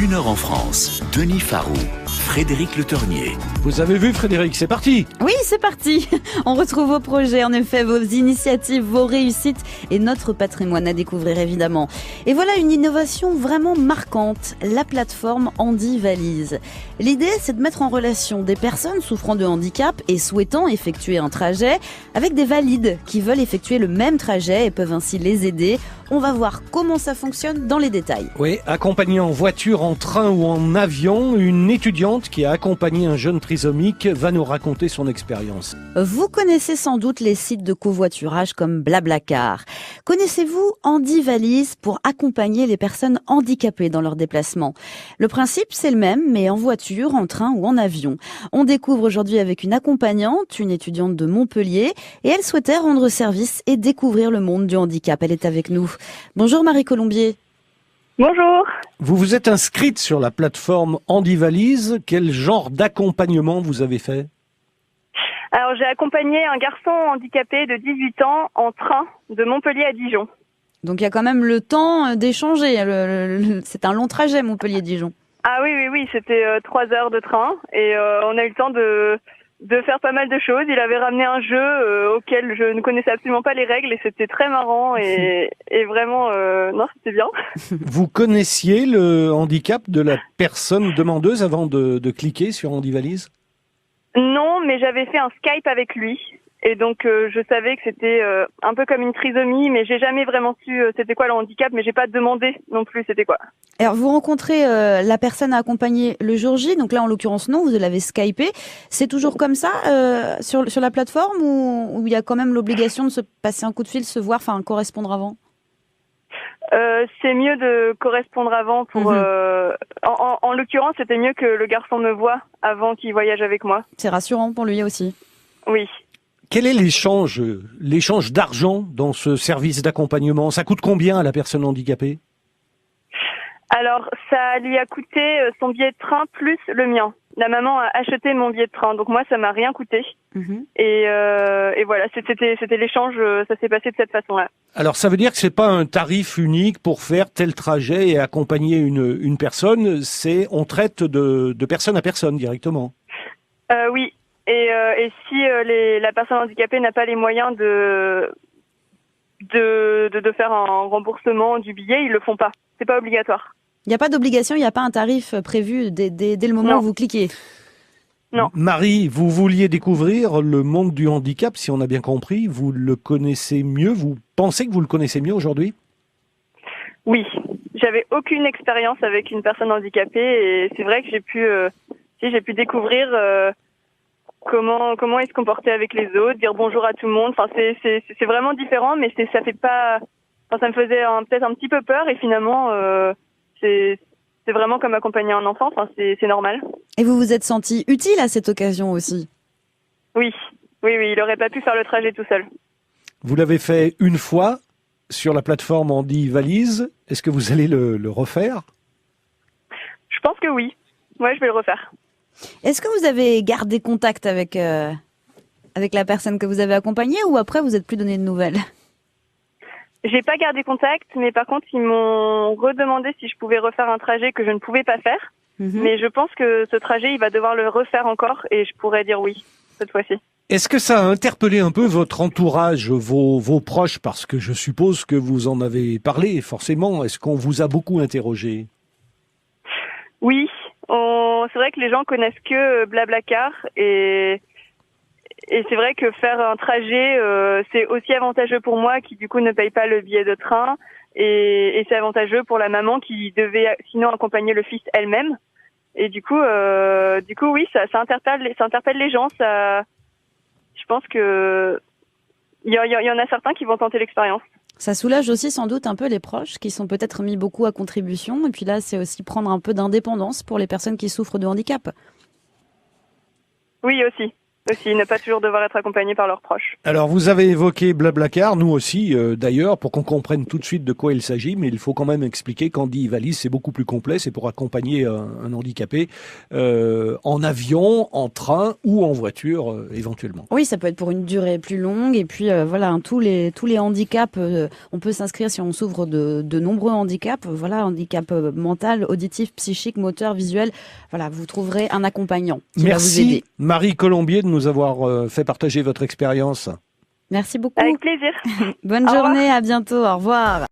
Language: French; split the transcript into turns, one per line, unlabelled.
Une heure en France, Denis Farou, Frédéric Le Tornier.
Vous avez vu Frédéric, c'est parti.
Oui, c'est parti. On retrouve vos projets, en effet, vos initiatives, vos réussites et notre patrimoine à découvrir évidemment. Et voilà une innovation vraiment marquante, la plateforme Handi Valise. L'idée, c'est de mettre en relation des personnes souffrant de handicap et souhaitant effectuer un trajet avec des valides qui veulent effectuer le même trajet et peuvent ainsi les aider. On va voir comment ça fonctionne dans les détails.
Oui, accompagné en voiture, en train ou en avion, une étudiante qui a accompagné un jeune trisomique va nous raconter son expérience.
Vous connaissez sans doute les sites de covoiturage comme Blablacar. Connaissez-vous Handi Valise pour accompagner les personnes handicapées dans leurs déplacements? Le principe, c'est le même, mais en voiture, en train ou en avion. On découvre aujourd'hui avec une accompagnante, une étudiante de Montpellier, et elle souhaitait rendre service et découvrir le monde du handicap. Elle est avec nous. Bonjour Marie Colombier.
Bonjour.
Vous vous êtes inscrite sur la plateforme Handi Valise. Quel genre d'accompagnement vous avez fait?
Alors j'ai accompagné un garçon handicapé de 18 ans en train de Montpellier à Dijon.
Donc il y a quand même le temps d'échanger. C'est un long trajet Montpellier-Dijon.
Ah oui, c'était 3 heures de train et on a eu le temps de faire pas mal de choses. Il avait ramené un jeu auquel je ne connaissais absolument pas les règles et c'était très marrant et vraiment, non, c'était bien.
Vous connaissiez le handicap de la personne demandeuse avant de cliquer sur Handi Valise?
Non, mais j'avais fait un Skype avec lui et donc je savais que c'était un peu comme une trisomie, mais j'ai jamais vraiment su c'était quoi le handicap, mais j'ai pas demandé non plus c'était quoi.
Alors vous rencontrez la personne à accompagner le jour J, donc là en l'occurrence non, vous l'avez Skypé. C'est toujours comme ça sur la plateforme ou il y a quand même l'obligation de se passer un coup de fil, se voir, enfin correspondre avant?
C'est mieux de correspondre avant pour. En l'occurrence, c'était mieux que le garçon me voie avant qu'il voyage avec moi.
C'est rassurant pour lui aussi.
Oui.
Quel est l'échange d'argent dans ce service d'accompagnement? Ça coûte combien à la personne handicapée?
Alors, ça lui a coûté son billet de train plus le mien. La maman a acheté mon billet de train, donc moi, ça m'a rien coûté. Et voilà, c'était l'échange, ça s'est passé de cette façon-là.
Alors, ça veut dire que c'est pas un tarif unique pour faire tel trajet et accompagner une personne, on traite de personne à personne directement.
Oui, et si la personne handicapée n'a pas les moyens de faire un remboursement du billet, ils le font pas. C'est pas obligatoire.
Il n'y a pas d'obligation, il n'y a pas un tarif prévu dès le moment où vous cliquez.
Non.
Marie, vous vouliez découvrir le monde du handicap, si on a bien compris. Vous le connaissez mieux, vous pensez que vous le connaissez mieux aujourd'hui?
Oui, j'avais aucune expérience avec une personne handicapée et c'est vrai que j'ai pu découvrir comment il se comportait avec les autres, dire bonjour à tout le monde. Enfin, c'est vraiment différent, mais ça fait pas. Enfin, ça me faisait peut-être un petit peu peur et finalement c'est vraiment comme accompagner un enfant. Enfin, c'est normal.
Et vous vous êtes senti utile à cette occasion aussi?
Oui, il aurait pas pu faire le trajet tout seul.
Vous l'avez fait une fois sur la plateforme Handi Valise. Est-ce que vous allez le refaire?
Je pense que oui. Ouais, je vais le refaire.
Est-ce que vous avez gardé contact avec la personne que vous avez accompagnée ou après vous n'êtes plus donné de nouvelles?
J'ai pas gardé contact, mais par contre ils m'ont redemandé si je pouvais refaire un trajet que je ne pouvais pas faire. Mais je pense que ce trajet, il va devoir le refaire encore et je pourrais dire oui cette fois-ci.
Est-ce que ça a interpellé un peu votre entourage, vos proches, parce que je suppose que vous en avez parlé forcément. Est-ce qu'on vous a beaucoup interrogé?
Oui, c'est vrai que les gens connaissent que Blablacar et c'est vrai que faire un trajet, c'est aussi avantageux pour moi qui du coup ne paye pas le billet de train et c'est avantageux pour la maman qui devait sinon accompagner le fils elle-même. Et du coup oui, ça interpelle les gens. Ça, je pense que il y en a certains qui vont tenter l'expérience.
Ça soulage aussi sans doute un peu les proches qui sont peut-être mis beaucoup à contribution. Et puis là, c'est aussi prendre un peu d'indépendance pour les personnes qui souffrent de handicap.
Oui aussi. aussi, ne pas toujours devoir être accompagné par leurs proches.
Alors, vous avez évoqué Blablacar, nous aussi, d'ailleurs, pour qu'on comprenne tout de suite de quoi il s'agit, mais il faut quand même expliquer quand dit valise, c'est beaucoup plus complet, c'est pour accompagner un handicapé en avion, en train ou en voiture, éventuellement.
Oui, ça peut être pour une durée plus longue. Et puis voilà, tous les handicaps, on peut s'inscrire si on souffre de nombreux handicaps. Voilà, handicap mental, auditif, psychique, moteur, visuel. Voilà, vous trouverez un accompagnant qui va vous aider.
Merci Marie Colombier de nous avoir fait partager votre expérience.
Merci beaucoup.
Avec plaisir.
Bonne
Au revoir.
journée, à bientôt, au revoir.